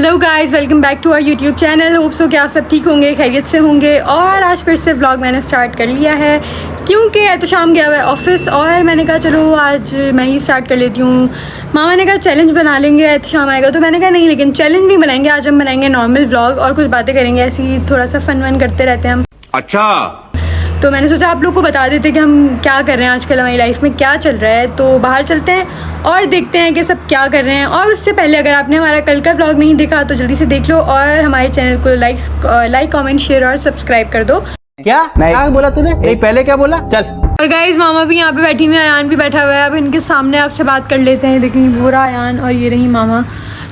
Hello guys, welcome back to our YouTube channel. Hope so कि आप सब ठीक होंगे, खैरियत से होंगे। और आज फिर से व्लॉग मैंने स्टार्ट कर लिया है क्योंकि एहतशाम गया हुआ है ऑफिस और मैंने कहा चलो आज मैं ही स्टार्ट कर लेती हूँ। मामा ने कहा चैलेंज बना लेंगे, एहतशाम आएगा, तो मैंने कहा नहीं, लेकिन चैलेंज नहीं बनाएंगे। आज हम बनाएंगे नॉर्मल व्लॉग और कुछ बातें करेंगे, ऐसी थोड़ा सा फन वन करते रहते हैं हम। अच्छा, तो मैंने सोचा आप लोग को बता देते कि हम क्या कर रहे हैं आजकल, हमारी लाइफ में क्या चल रहा है। तो बाहर चलते हैं और देखते हैं कि सब क्या कर रहे हैं। और उससे पहले अगर आपने हमारा कल का व्लॉग नहीं देखा तो जल्दी से देख लो और हमारे चैनल को लाइक कमेंट शेयर और सब्सक्राइब कर दो। क्या नहीं बोला तूने? नहीं, पहले क्या बोला? चल। और गाइज मामा भी यहाँ पे बैठी हुई है, अयान भी बैठा हुआ है। अब इनके सामने आपसे बात कर लेते हैं। देखिए वो रहा अयान और ये रही मामा।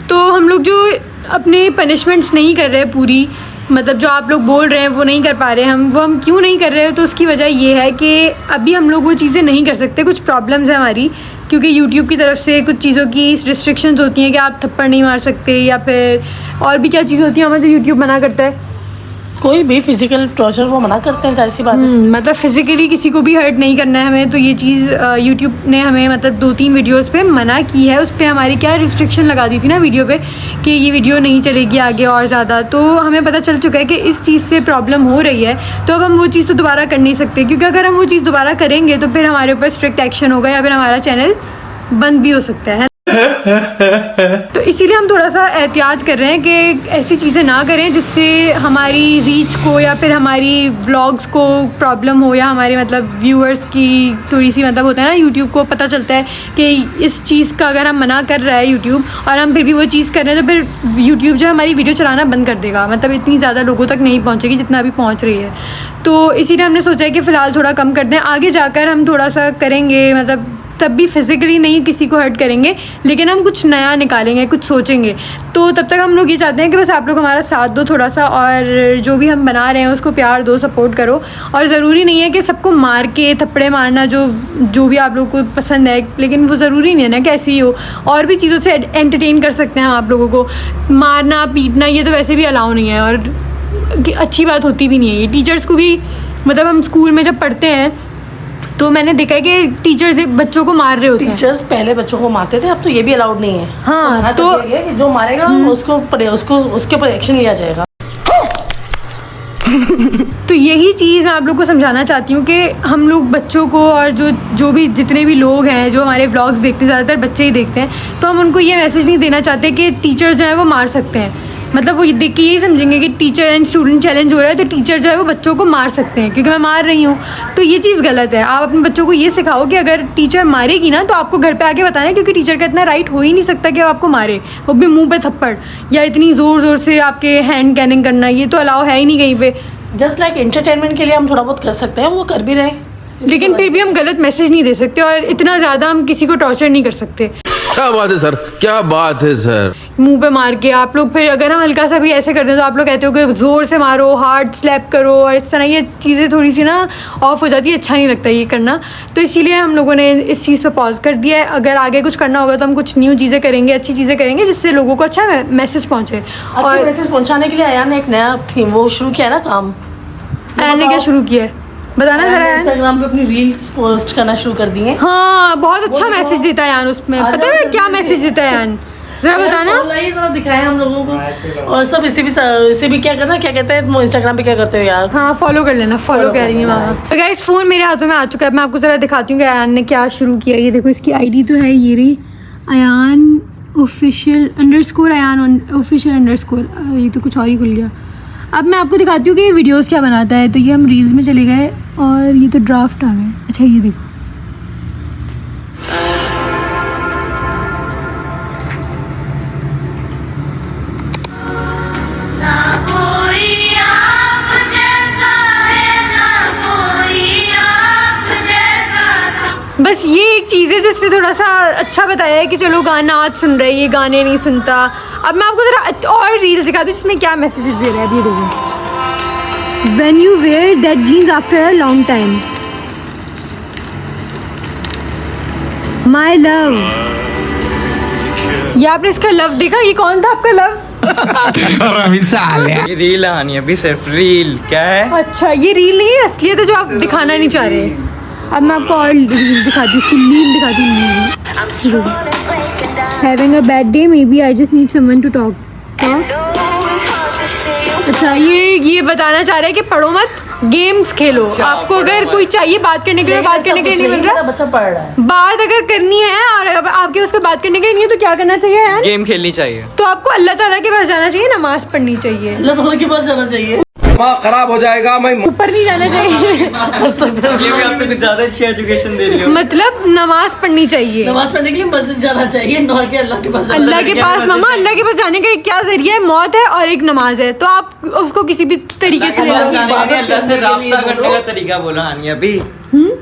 तो हम लोग जो अपने पनिशमेंट्स नहीं कर रहे पूरी, मतलब जो आप लोग बोल रहे हैं वो नहीं कर पा रहे हैं हम क्यों नहीं कर रहे हैं? तो उसकी वजह ये है कि अभी हम लोग वो चीज़ें नहीं कर सकते, कुछ प्रॉब्लम्स हैं हमारी, क्योंकि यूट्यूब की तरफ से कुछ चीज़ों की रिस्ट्रिक्शंस होती हैं कि आप थप्पड़ नहीं मार सकते, या फिर और भी क्या चीज़ होती है हमें जो यूट्यूब मना करता है। कोई भी फिजिकल टॉर्चर वो मना करते हैं, जाहिर सी बात है। मतलब फिजिकली किसी को भी हर्ट नहीं करना है हमें। तो ये चीज़ यूट्यूब ने हमें मतलब 2-3 वीडियोस पे मना की है। उस पर हमारी क्या रिस्ट्रिक्शन लगा दी थी ना वीडियो पे कि ये वीडियो नहीं चलेगी आगे और ज़्यादा। तो हमें पता चल चुका है कि इस चीज़ से प्रॉब्लम हो रही है। तो अब हम वो चीज़ तो दोबारा कर नहीं सकते, क्योंकि अगर हम वो चीज़ दोबारा करेंगे तो फिर हमारे ऊपर स्ट्रिक्ट एक्शन होगा या फिर हमारा चैनल बंद भी हो सकता है। तो इसीलिए हम थोड़ा सा एहतियात कर रहे हैं कि ऐसी चीज़ें ना करें जिससे हमारी रीच को या फिर हमारी व्लॉग्स को प्रॉब्लम हो, या हमारे मतलब व्यूअर्स की थोड़ी सी मतलब होता है ना, यूट्यूब को पता चलता है कि इस चीज़ का अगर हम मना कर रहा है यूट्यूब और हम फिर भी वो चीज़ कर रहे हैं, तो फिर यूट्यूब जो हमारी वीडियो चलाना बंद कर देगा। मतलब इतनी ज़्यादा लोगों तक नहीं पहुँचेगी जितना अभी पहुँच रही है। तो इसीलिए हमने सोचा है कि फ़िलहाल थोड़ा कम कर दें, आगे जाकर हम थोड़ा सा करेंगे, मतलब तब भी फिज़िकली नहीं किसी को हर्ट करेंगे, लेकिन हम कुछ नया निकालेंगे, कुछ सोचेंगे। तो तब तक हम लोग ये चाहते हैं कि बस आप लोग हमारा साथ दो थोड़ा सा, और जो भी हम बना रहे हैं उसको प्यार दो, सपोर्ट करो। और ज़रूरी नहीं है कि सबको मार के थप्पड़े मारना जो भी आप लोग को पसंद है, लेकिन वो ज़रूरी नहीं है ना कि ऐसे ही हो। और भी चीज़ों से एंटरटेन कर सकते हैं हम आप लोगों को। मारना पीटना ये तो वैसे भी अलाउ नहीं है और अच्छी बात होती भी नहीं है ये। टीचर्स को भी, मतलब हम स्कूल में जब पढ़ते हैं तो मैंने देखा है कि टीचर्स बच्चों को मार रहे होते हैं। टीचर्स पहले बच्चों को मारते थे, अब तो ये भी अलाउड नहीं है। हाँ, तो ये है कि जो मारेगा उसके ऊपर एक्शन लिया जाएगा। तो यही चीज़ मैं आप लोग को समझाना चाहती हूँ कि हम लोग बच्चों को, और जो भी जितने भी लोग हैं जो हमारे व्लॉग्स देखते हैं, ज़्यादातर बच्चे ही देखते हैं, तो हम उनको ये मैसेज नहीं देना चाहते कि टीचर जो है वो मार सकते हैं। मतलब वो देख के यही समझेंगे कि टीचर एंड स्टूडेंट चैलेंज हो रहा है तो टीचर जो है वो बच्चों को मार सकते हैं क्योंकि मैं मार रही हूँ। तो ये चीज़ गलत है। आप अपने बच्चों को ये सिखाओ कि अगर टीचर मारेगी ना तो आपको घर पे आके बताना है, क्योंकि टीचर का इतना राइट हो ही नहीं सकता कि वो आपको मारे, वो भी मुंह पे थप्पड़ या इतनी ज़ोर से आपके हैंड कैनिंग करना, ये तो अलाउ है ही नहीं कहीं पे। जस्ट लाइक एंटरटेनमेंट के लिए हम थोड़ा बहुत कर सकते हैं, वो कर भी रहे, लेकिन फिर भी हम गलत मैसेज नहीं दे सकते और इतना ज़्यादा हम किसी को टॉर्चर नहीं कर सकते। क्या बात है सर, क्या बात है सर। मुंह पे मार के आप लोग, फिर अगर हम हल्का सा भी ऐसे करते हैं तो आप लोग कहते हो कि ज़ोर से मारो, हार्ड स्लैप करो, और इस तरह ये चीज़ें थोड़ी सी ना ऑफ हो जाती है, अच्छा नहीं लगता ये करना। तो इसीलिए हम लोगों ने इस चीज़ पे पॉज कर दिया है। अगर आगे कुछ करना होगा तो हम कुछ न्यू चीज़ें करेंगे, अच्छी चीज़ें करेंगे जिससे लोगों को अच्छा मैसेज पहुँचे। और मैसेज पहुँचाने के लिए अयान ने एक नया थीम वो शुरू किया है ना, काम। अयान ने क्या शुरू किया है बताना जरा। इंस्टाग्राम पे अपनी रील्स पोस्ट करना शुरू कर दिए। हाँ, बहुत अच्छा मैसेज देता है यान उसमें। पता है क्या मैसेज देता है यान, जरा बताना। दिखाए हम लोगों को। और सब इसे भी क्या करना, क्या कहते हैं इंस्टाग्राम पे क्या करते हो यार। हाँ, फॉलो कर लेना, फॉलो कह रही है मामा। तो गाइस फ़ोन मेरे हाथों में आ चुका है, मैं आपको ज़रा दिखाती हूँ कि अयान ने क्या शुरू किया। ये देखो, इसकी आईडी तो है ये रही, अयान ऑफिशियल _ अयान ऑफिशियल _ ये तो कुछ और ही खुल गया। अब मैं आपको दिखाती हूँ कि ये वीडियोस क्या बनाता है। तो ये हम रील्स में चले गए और ये तो ड्राफ्ट आ गए। अच्छा, ये देखो, बस ये एक चीज़ है जिससे थोड़ा सा अच्छा बताया है कि चलो गाना आज सुन रहे, ये गाने नहीं सुनता। अब मैं आपको ज़रा और रील्स दिखाती हूँ जिसमें क्या मैसेजेस दे रहा है। ये देखो, when you wear that jeans after a long time, my love. ये आपने इसका लव देखा? ये कौन था आपका लव? ये रील आनी अभी, सिर्फ रील क्या है? अच्छा, ये रील नहीं है, असलियत है जो आप दिखाना नहीं चाह रहे। अब मैं आपको और रील दिखाती हूँ, इसकी लील दिखाती हूँ। Having a bad day, maybe I just need someone to talk. अच्छा, ये बताना चाह रहा है कि पढ़ो मत, गेम्स खेलो। आपको अगर कोई चाहिए बात करने के लिए, बात करने के लिए नहीं मिल रहा, बच्चा पढ़ रहा है। बात अगर करनी है और अब आपके उसको बात करने के लिए नहीं है तो क्या करना चाहिए यार? गेम खेलनी चाहिए। तो आपको अल्लाह ताला के पास जाना चाहिए, नमाज पढ़नी चाहिए, अल्लाह ताला के पास जाना चाहिए, खराब हो जाएगा, मैं ऊपर नहीं जाना चाहिए। ये भी आप तो कुछ ज्यादा अच्छी एजुकेशन दे रही हो। मतलब नमाज पढ़नी चाहिए, नमाज पढ़ने के लिए मस्जिद जाना चाहिए, नहा के अल्लाह के पास जाना अल्लाह के पास। मामा, अल्लाह के पास जाने का एक क्या जरिया है? मौत है और एक नमाज है, तो आप उसको किसी भी तरीके से ले लो। जाने का नहीं, अल्लाह से राब्ता करने का तरीका बोला हानिया भी।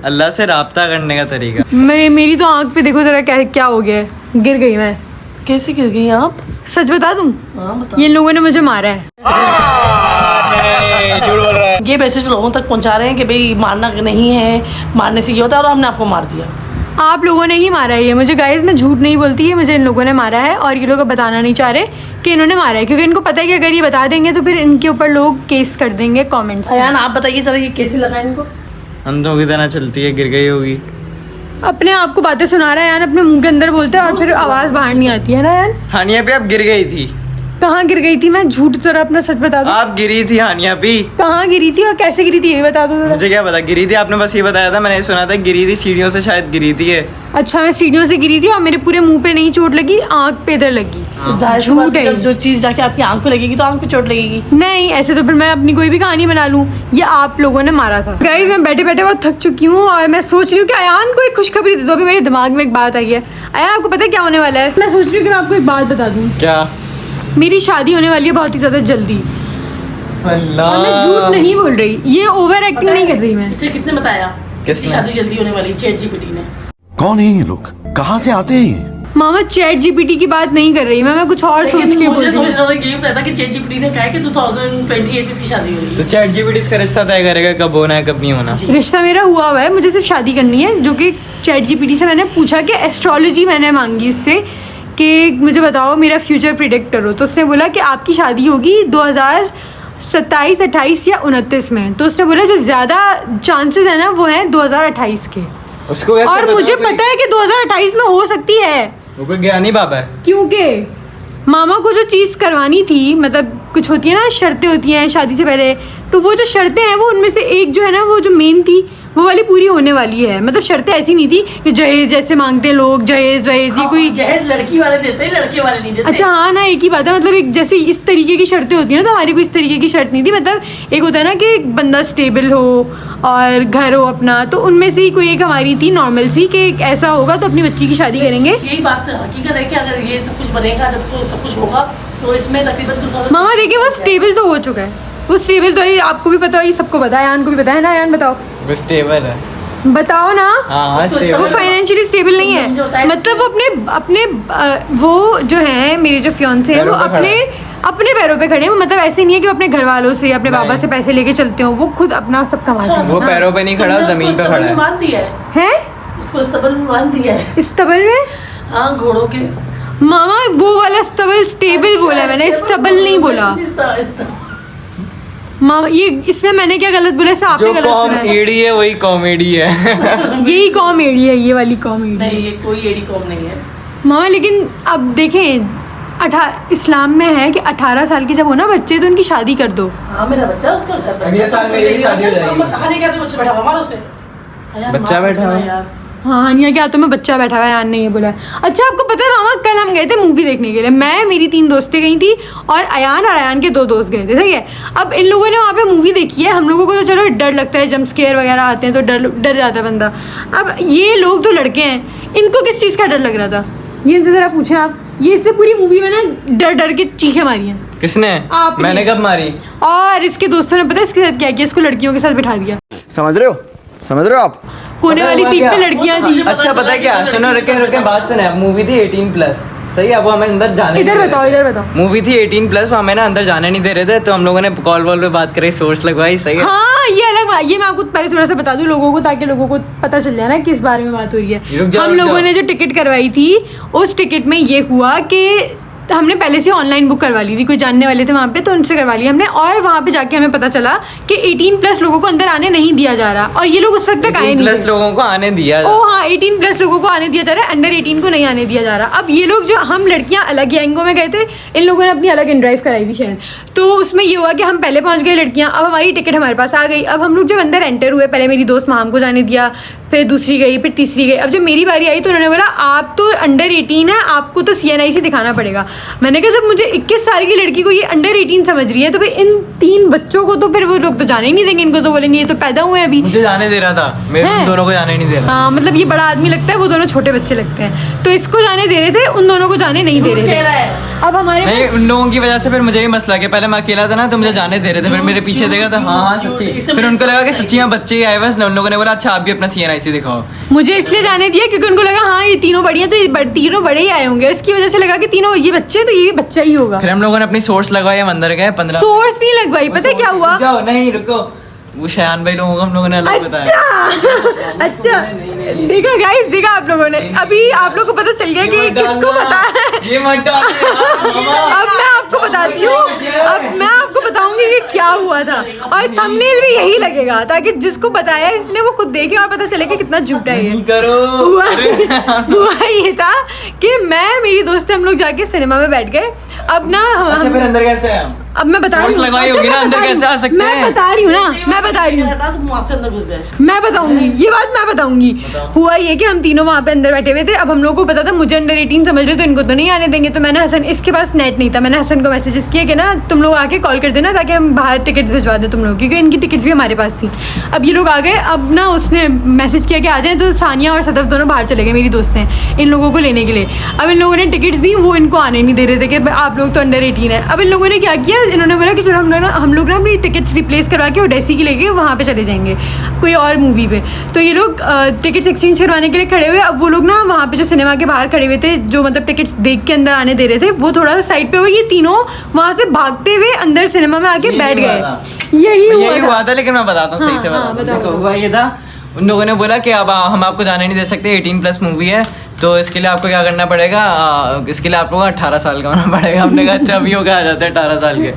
अल्लाह से राब्ता करने का तरीका। मेरी तो आंख पे देखो जरा क्या हो गया है, गिर गई मैं। कैसे गिर गई आप? सच बता दूं, हाँ बता। ये लोगों ने मुझे मारा है। ये मैसेज लोगों तक पहुंचा रहे हैं कि भाई मारना नहीं है, मारने से ये होता है, और हमने आपको मार दिया। आप लोगों ने ही मारा है ये मुझे। गाइस, मैं झूठ नहीं बोलती है, मुझे इन लोगों ने मारा है और ये लोग बताना नहीं चाह रहे कि इन्होंने मारा है, क्योंकि इनको पता है कि अगर ये बता देंगे तो फिर इनके ऊपर लोग केस कर देंगे कमेंट्स में। अयान, आप बताइए सर, ये कैसे लगा इनको? अंधों की तरह चलती है, गिर गई होगी। अपने आप को बातें सुना रहा है यार, अपने मुंह के अंदर बोलते हैं और फिर आवाज़ बाहर नहीं आती है ना यार। हानिया भी आप गिर गई थी। कहाँ गिर गई थी मैं? झूठ जरा अपना सच बता दो। आप गिरी थी हानिया भी। कहाँ गिरी थी और कैसे गिरी थी ये बता दो जरा। मुझे क्या पता गिरी थी, आपने बस ये बताया था, मैंने सुना था गिरी थी, सीढ़ियों से शायद गिरी थी ये। अच्छा, मैं सीढ़ियों से गिरी थी और मेरे पूरे मुंह पे नहीं चोट लगी, आंख पे इधर लगी। जाहिर सी झूठ बात है, है। जब जो चीज जाके आपकी आंख पे लगेगी तो आंख पे चोट लगेगी। नहीं, ऐसे तो फिर मैं अपनी कोई भी कहानी बना लूं। ये आप लोगों ने मारा था। गाइस, मैं बैठे बैठे बहुत थक चुकी हूँ और मैं सोच रही हूँ कि अयान को एक खुशखबरी दे दो। अभी मेरे दिमाग में एक बात आई है। अयान, आपको पता है क्या होने वाला है? मैं सोच रही हूँ कि मैं आपको एक बात बता दूँ। क्या? मेरी शादी होने वाली है बहुत ही ज़्यादा जल्दी। अल्लाह, और मैं झूठ नहीं बोल रही, ये ओवर एक्टिंग नहीं कर रही मैं। इसे किसने बताया? किसने? शादी जल्दी होने वाली, ChatGPT ने। कौन है ये लोग, कहाँ से आते हैं ये? मामा, ChatGPT की बात नहीं कर रही मैं कुछ और सोच के बोल मुझे रही तो हूँ। इन्होंने यही बताया था कि ChatGPT ने कहा है कि 2028 में इसकी शादी हो रही तो है। चैट जीपीटी इसका रिश्ता तय करेगा कब होना है कब नहीं होना। रिश्ता मेरा हुआ हुआ है, मुझे सिर्फ शादी करनी है। जो कि ChatGPT से मैंने पूछा कि एस्ट्रोलॉजी मैंने मांगी उससे कि मुझे बताओ मेरा फ्यूचर प्रिडिक्ट करो। तो उसने बोला कि आपकी शादी होगी 2027, 28 या 29 में। तो उसने बोला जो ज़्यादा चांसेस है ना वो हैं 2028 के। उसको कैसे और पता मुझे कोई- पता है कि 2028 में हो सकती है, वो कोई ज्ञानी बाबा है। क्योंकि मामा को जो चीज़ करवानी थी, मतलब कुछ होती है ना, शर्तें होती हैं शादी से पहले, तो वो जो शर्तें हैं वो उनमें से एक जो है ना, वो जो मेन थी वो वाली पूरी होने वाली है। मतलब शर्तें ऐसी नहीं थी कि जहेज जैसे मांगते हैं लोग, जहेज वहेज, ये कोई। जहेज लड़की वाले देते हैं, लड़के वाले नहीं देते। अच्छा, हाँ ना, एक ही बात है। मतलब एक जैसे इस तरीके की शर्तें होती हैं ना, तो हमारी कोई इस तरीके की शर्त नहीं थी। मतलब एक होता है ना कि बंदा स्टेबल हो और घर हो अपना, तो उनमें से ही कोई एक हमारी थी नॉर्मल सी कि ऐसा होगा तो अपनी बच्ची की शादी करेंगे। यही बात हकीकत है कि अगर ये सब कुछ बनेगा, जब तो सब कुछ होगा, तो इसमें तकरीबन 2000 मामा देखिए, वो स्टेबल तो हो चुका है, वो स्टेबल तो है, आपको भी पता है, ये सबको पता है, आयान को भी पता है ना। आयान बताओ, वो स्टेबल है। बताओ ना। हाँ उसको stable वो stable- फाइनेंशियली स्टेबल नहीं मुझे है। बताया मतलब वो अपने अपने वो जो है मेरे जो फियांसे हैं वो पैरों पे अपने अपने पैरों पे खड़े हैं। मतलब ऐसे नहीं है कि वो अपने घर वालों से, अपने बाबा नहीं। से पैसे लेके चलते हो। वो खुद अपना सब कमाते हैं। वो पैरों पे नहीं खड़ा, तुमने जमीन उसको पे खड़ा स्तबल में है। बांध दिया है, हैं? उसको स्तबल में बांध दिया है। इस तबल में? हाँ, घोड़ों के। मामा, वो वाला स्तबल स्टेबल बोला है मैंने, स्तबल नहीं बोला। मामा, ये इसमें मैंने क्या गलत बोला? इसमें आपने जो गलत सुना है। कॉमेडी है वही कॉमेडी है। यही कॉमेडी है, ये वाली कॉमेडी। नहीं, ये कोई एडी कॉम नहीं है। मामा, लेकिन अब देखें, इस्लाम में है कि 18 साल के जब हो ना बच्चे तो उनकी शादी कर दो। हाँ, मेरा बच्चा, उसका घर बन अगले गया, साल सब मेरी कुछ शादी हो बच्चा- जाएगी। बच्चा खाने क्या तो बच्चा बैठा हुआ, मारो उसे। यार, बच्चा मार बैठा हुआ। देना यार। हाँ, हानिया क्या, तो मैं बच्चा बैठा हुआ है, यान ने ये बोला है। अच्छा, आपको पता है मामा, कल हम गए थे मूवी देखने के लिए। मैं, मेरी 3 दोस्तें गई थी और अयान के 2 दोस्त गए थे, ठीक है। अब इन लोगों ने वहाँ पे मूवी देखी है। हम लोगों को तो चलो डर लगता है, जंप स्केयर वगैरह आते हैं तो डर जाता है बंदा। अब ये लोग तो लड़के हैं, इनको किस चीज़ का डर लग रहा था? ये इनसे ज़रा पूछें आप। ये इससे पूरी मूवी में ना डर डर के चीखें मारी हैं। किसने? आपने। मैंने कब मारी? और इसके दोस्तों ने पता है इसके साथ क्या किया? इसको लड़कियों के साथ बिठा दिया। समझ रहे हो आप? कोने वाली हुआ सीट क्या? पे लड़कियां थी। अच्छा, पता है क्या, सुनो, रुके बात सुने। मूवी थी 18+, सही है। वो हमें अंदर जाने इधर नहीं दे बताओ, रहे थे। इधर बताओ। मूवी थी 18+, वो हमें ना अंदर जाने नहीं दे रहे थे, तो हम लोगों ने कॉल वॉल पे बात करी, सोर्स लगवाई, सही है। हाँ, ये अलग बात। ये मैं आपको पहले थोड़ा सा बता दूं लोगों को, ताकि लोगों को पता चल जाए ना किस बारे में बात हो रही है। रुक जाओ, हम रुक लोगों जाओ। ने जो टिकट करवाई थी, उस टिकट में ये हुआ कि हमने पहले से ऑनलाइन बुक करवा ली थी, कोई जानने वाले थे वहाँ पे तो उनसे करवा लिया हमने। और वहाँ पे जाके हमें पता चला कि 18+ लोगों को अंदर आने नहीं दिया जा रहा, और ये लोग उस वक्त तक आए नहीं थे। लोगों को आने दिया, ओ हाँ 18+ लोगों को आने दिया जा रहा है, अंडर 18 को नहीं आने दिया जा रहा। अब ये लोग जो हम लड़कियां अलग गैंगों में गए थे, इन लोगों ने अपनी अलग इनड्राइव कराई थी शायद, तो उसमें ये हुआ कि हम पहले पहुंच गए लड़कियां, अब हमारी टिकट हमारे पास आ गई। अब हम लोग जब अंदर एंटर हुए, पहले मेरी दोस्त माम को जाने दिया, फिर दूसरी गई, फिर तीसरी गई। अब जब मेरी बारी आई तो उन्होंने बोला आप तो अंडर 18 है, आपको तो CNIC दिखाना पड़ेगा। मैंने कहा जब मुझे 21 साल की लड़की को ये अंडर 18 समझ रही है तो भाई इन 3 बच्चों को तो फिर वो लोग तो जाने ही नहीं देंगे, इनको तो बोलेंगे ये तो पैदा हुए अभी। मुझे जाने दे रहा था, मेरे उन दोनों को जाने नहीं दे रहा। हाँ मतलब ये बड़ा आदमी लगता है, वो दोनों छोटे बच्चे लगते हैं, तो इसको जाने दे रहे थे, उन दोनों को जाने नहीं दे रहे थे। अब हमारे नहीं, उन लोगों की वजह से फिर मुझे ये मसला कि पहले मैं अकेला था ना तो मुझे जाने दे रहे थे, फिर मेरे पीछे देखा था हाँ सच्ची, फिर उनको लगा कि सच्ची यहाँ बच्चे ही आए बस, उन लोगों ने बोला अच्छा आप भी अपना CNIC दिखाओ। मुझे इसलिए जाने दिया क्योंकि उनको लगा हाँ ये तीनों बढ़िया, तो ये तीनों बड़े ही आए होंगे, इसकी वजह से लगा कि तीनों ये बच्चे तो ये बच्चा ही होगा। फिर हम लोगों ने अपनी सोर्स लगवाई, हम अंदर गए 15 सोर्स नहीं लगवाई, पता है क्या हुआ? जाओ नहीं रुको, वो शयान भाई लोगों को हम लोगों ने अलग बताया। अच्छा देखा गाइस, देखा आप लोगों ने, अभी आप लोगों को पता चल गया कि किसको पता है। ये मत डालना। अब मैं आपको बताती हूँ, अब मैं आपको बताऊंगी कि क्या हुआ था, और थंबनेल भी यही लगेगा ताकि जिसको बताया इसने वो खुद देखे और पता चले कि कितना झूठा है ये। करो हुआ ये था कि मैं मेरी दोस्त हम लोग जाके सिनेमा में बैठ गए। अब ना अच्छा फिर अंदर कैसे हैं? अब मैं बता रही हूँ, लगाई होगी ना, अंदर कैसे आ सकते हैं? मैं बता रही हूँ ना, मैं बता रही हूँ, अंदर घुस गए। मैं बताऊंगी ये बात, मैं बताऊंगी। हुआ ये कि हम तीनों वहाँ पे अंदर बैठे हुए थे। अब हम लोग को पता था मुझे अंडर 18 समझ रहे तो इनको तो नहीं आने देंगे, तो मैंने हसन, इसके पास नेट नहीं था, मैंने हसन को मैसेजेस किए कि ना तुम लोग आके कॉल कर देना ताकि हम बाहर टिकट्स भिजवा दें तुम लोग, क्योंकि इनकी टिकट्स भी हमारे पास थी। अब ये लोग आ गए, अब ना उसने मैसेज किया कि आ जाए, तो सानिया और सदफ दोनों बाहर चले गए, मेरी दोस्त हैं, इन लोगों को लेने के लिए। अब इन लोगों ने टिकट्स दी, वो इनको आने नहीं दे रहे थे कि आप लोग तो अंडर 18 है। अब इन लोगों ने क्या किया, इन्होंने बोला कि चलो हम लोग ना अपनी टिकट्स रिप्लेस करवा के ओडेसी की लेके वहाँ पे चले जाएंगे कोई और मूवी पे। तो ये लोग टिकट्स एक्सचेंज करवाने के लिए खड़े हुए। अब वो लोग ना वहाँ पे जो सिनेमा के बाहर खड़े हुए थे, जो मतलब टिकट्स देख के अंदर आने दे रहे थे, वो थोड़ा सा साइड पे हुए, ये तीनों वहाँ से भागते हुए अंदर सिनेमा में आके बैठ गए। यही हुआ था, लेकिन मैं बताता हूँ सही से बताता हूँ। हुआ ये था, उन लोगों ने बोला कि अब हम आपको जाने नहीं दे सकते, 18+ मूवी है, तो इसके लिए आपको क्या करना पड़ेगा, इसके लिए आप लोगों को 18 साल का होना पड़ेगा। हमने कहा अच्छा अभी हो गया आ जाते हैं 18 साल के,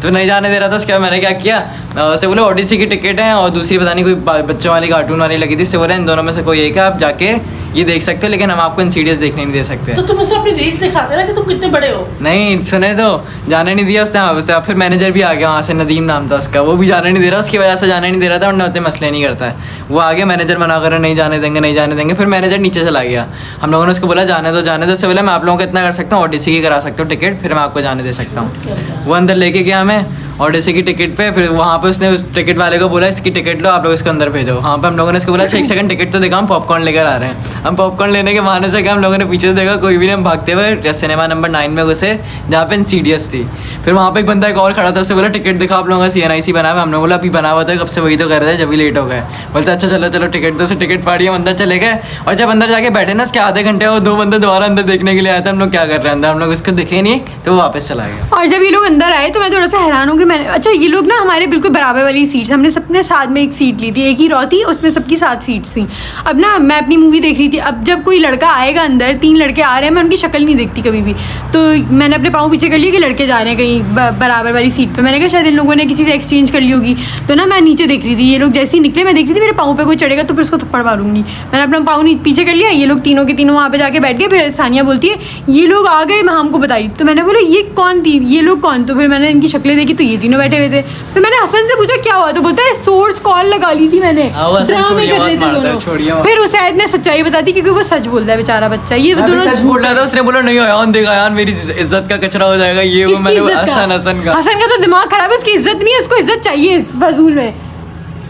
तो नहीं जाने दे रहा था। उसके बाद मैंने क्या किया, उससे बोले ओडिसी की टिकट है और दूसरी पता नहीं कोई बच्चों वाली कार्टून वाली लगी थी, उससे बोले इन दोनों में से कोई एक है, आप जाके ये देख सकते हो, लेकिन हम आपको इंसीडियस देखने नहीं दे सकते। तो तुम उसे अपनी रील्स दिखाते ना कि तुम कितने बड़े हो। नहीं सुने तो जाने नहीं दिया उसने। फिर मैनेजर भी आ गया वहाँ से, नदीम नाम था उसका, वो भी जाने नहीं दे रहा, उसकी वजह से जाने नहीं दे रहा था, और उतने मसले नहीं करता है। वो आगे मैनेजर मना कर नहीं जाने देंगे, नहीं जाने देंगे। फिर मैनेजर नीचे चला गया, हम लोगों ने उसको बोला जाने दो। उससे बोला मैं आप लोगों को इतना कर सकता हूँ, ओडिसी की करा सकता हूँ टिकट, फिर मैं आपको जाने दे सकता हूँ। वो अंदर लेके गया हमें ओडिसी की टिकट पे, फिर वहाँ पे उसने उस टिकट वाले को बोला इसकी टिकट लो, आप लोग इसको अंदर भेजो। वहाँ पे हम लोगों ने इसको बोला अच्छा 1 सेकंड टिकट तो देखा, हम पॉपकॉर्न लेकर आ रहे हैं। हम पॉपकॉर्न लेने के बहाने से क्या, हम लोगों ने पीछे से देखा कोई भी नहीं, हम भागते हुए सिनेमा नंबर 9 में घुसे जहाँ पे इंसीडियस थी। फिर वहाँ पे एक बंदा एक और खड़ा था, उससे बोला टिकट दिखा आप लोगों का, CNIC बना हुआ। हमने बोला अभी बना हुआ था, कब से वही तो कर रहे थे, जब भी लेट हो गए। बोलते अच्छा चलो चलो टिकट, तो उसे टिकट फाड़ी, हम अंदर चले गए। और जब अंदर जाके बैठे ना, उसके आधे घंटे और 2 बंदे दोबारा अंदर देखने के लिए आए थे, हम लोग क्या कर रहे हैं अंदर, हम लोग इसको दिखे नहीं, तो वो वापस चला गया। और जब ये लोग अंदर आए तो मैं थोड़ा सा हैरान हूँ कि मैंने, अच्छा ये लोग ना हमारे बिल्कुल बराबर वाली सीट्स, हमने सबने साथ में एक सीट ली थी, एक ही रो थी, उसमें सबकी 7 सीट्स थी। अब ना मैं अपनी मूवी देख रही थी, अब जब कोई लड़का आएगा अंदर, 3 लड़के आ रहे हैं, मैं उनकी शक्ल नहीं देखती कभी भी, तो मैंने अपने पाँव पीछे कर लिया कि लड़के जा रहे हैं कहीं बराबर वाली सीट पर। मैंने कहा शायद इन लोगों ने किसी से एक्सचेंज कर ली होगी, तो ना मैं नीचे देख रही थी, ये लोग जैसे ही निकले मैं देख रही थी मेरे पाँव पे कोई चढ़ेगा तो फिर उसको थप्पड़ मारूंगी। मैंने अपना पाँव पीछे कर लिया, ये लोग तीनों के तीनों वहाँ पे जाके बैठ गए। फिर सानिया बोलती है ये लोग आ गए, मैं हमको बताई, तो मैंने बोला ये कौन थी, ये लोग कौन, तो फिर मैंने इनकी शक्लें देखी तो ये तीनों बैठे हुए थे। फिर मैंने हसन से पूछा क्या हुआ, तो बोलता है सोर्स कॉल लगा ली थी मैंने, ड्रामे कर रहे थे दोनों। फिर उस शायद ने सच्चाई बता दी क्योंकि वो सच बोलता है बेचारा बच्चा, ये दोनों सच बोल रहा था। उसने बोला नहीं यार देखा यार मेरी इज्जत का कचरा हो जाएगा, ये वो। मैंने हसन का तो दिमाग खराब है, उसकी इज्जत नहीं है, उसको इज्जत चाहिए फजूल में,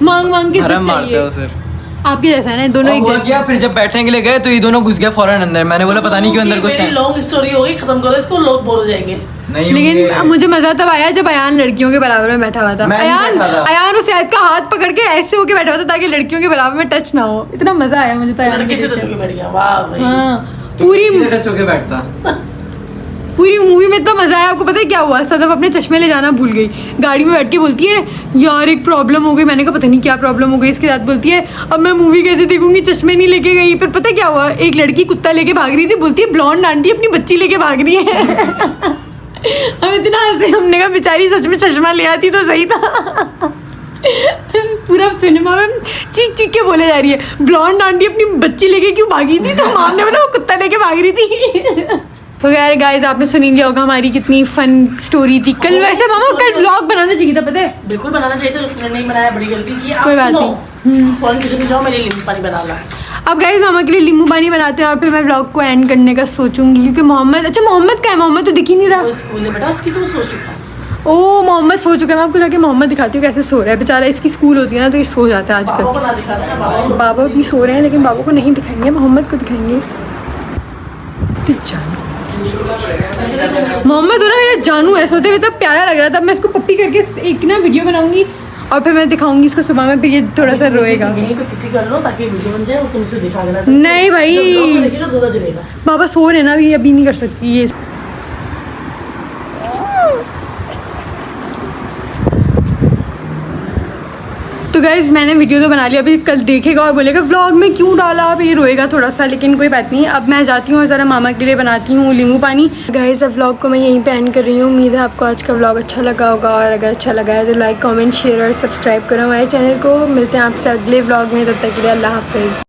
मांग मांग के इज्जत चाहिए। आपके जैसा है ना, दोनों एक जैसे। गया, फिर जब बैठने के लिए गए तो ये दोनों घुस गया फौरन अंदर। मैंने बोला पता नहीं क्यों अंदर घुस गए। लॉन्ग स्टोरी होगी, खत्म करो इसको, लोग बोल हो जाएंगे। नहीं लेकिन मुझे मजा तब आया जब अयान लड़कियों के बराबर में बैठा हुआ था। अयान उस शायद का हाथ पकड़ के ऐसे होके बैठा हुआ था ताकि लड़कियों के बराबर में टच ना हो। इतना मजा आया मुझे तो अयान लड़के से टच होके बैठ गया। वाह भाई, हाँ पूरी टच होके बैठता। पूरी मूवी में इतना मजा आया। आपको पता है क्या हुआ? सदफ अपने चश्मे ले जाना भूल गई। गाड़ी में बैठ के बोलती है यार एक प्रॉब्लम हो गई। मैंने कहा पता नहीं क्या प्रॉब्लम हो गई। इसके साथ बोलती है अब मैं मूवी कैसे देखूंगी, चश्मे नहीं लेके गई। फिर पता है क्या हुआ? एक लड़की कुत्ता लेके भाग रही थी, बोलती है ब्लॉन्ड आंटी अपनी बच्ची लेके भाग रही है। हम इतना हंसे, हमने कहा बेचारी सच में चश्मा ले आती तो सही था। पूरा सिनेमा में चीख चीख के बोले जा रही है ब्लॉन्ड आंटी अपनी बच्ची लेके क्यों भागी थी? तो हमने बोला वो कुत्ता लेके भाग रही थी। तो यार गाइस आपने सुनी लिया होगा हमारी कितनी फन स्टोरी थी कल। वैसे मामा कल व्लॉग बनाना चाहिए था, पता है? बिल्कुल बनाना चाहिए था, जो नहीं बनाया बड़ी गलती की। कोई बात नहीं, फोन किसी में जाओ मेरे नींबू पानी बना ला। अब गाइस मामा के लिए नींबू पानी बनाते हैं और फिर मैं व्लॉग को एंड करने का सोचूंगी क्योंकि मोहम्मद, अच्छा मोहम्मद का है? मोहम्मद तो दिख ही नहीं रहा। वो स्कूल में बेटा उसकी तो सो चुका। ओ मोहम्मद सो चुका है। मैं आपको जाके मोहम्मद दिखाती हूँ कैसे सो रहा है बेचारा। इसकी स्कूल होती है ना तो ये सो जाता है बाबा को आजकल। ना दिखाता ना, बाबा को। बाबा भी सो रहे हैं लेकिन बाबा को नहीं दिखाएंगे, मोहम्मद को दिखाएंगे। मोहम्मद हो ना मेरा जानू है, सोते हुए तब प्यारा लग रहा था। मैं इसको पप्पी करके एक ना वीडियो बनाऊंगी और फिर मैं दिखाऊंगी इसको सुबह में, फिर ये थोड़ा सा रोएगा। यहीं पे किसी कर लो ताकि वीडियो बन जाए और तुमसे दिखा देना। नहीं भाई, जब लोग को देखेगा ज़्यादा जलेगा। बाबा सो रहे ना अभी नहीं कर सकती ये। तो गाइज मैंने वीडियो तो बना लिया, अभी कल देखेगा और बोलेगा व्लॉग में क्यों डाला, अब ये रोएगा थोड़ा सा, लेकिन कोई बात नहीं। अब मैं जाती हूँ और ज़रा मामा के लिए बनाती हूँ नींबू पानी। गाइज अब व्लॉग को मैं यहीं पे एंड कर रही हूँ। उम्मीद है आपको आज का व्लॉग अच्छा लगा होगा और अगर अच्छा लगा है तो लाइक कमेंट शेयर और सब्सक्राइब करो हमारे चैनल को। मिलते हैं आपसे अगले व्लॉग में, तब तक के लिए अल्लाह हाफिज़।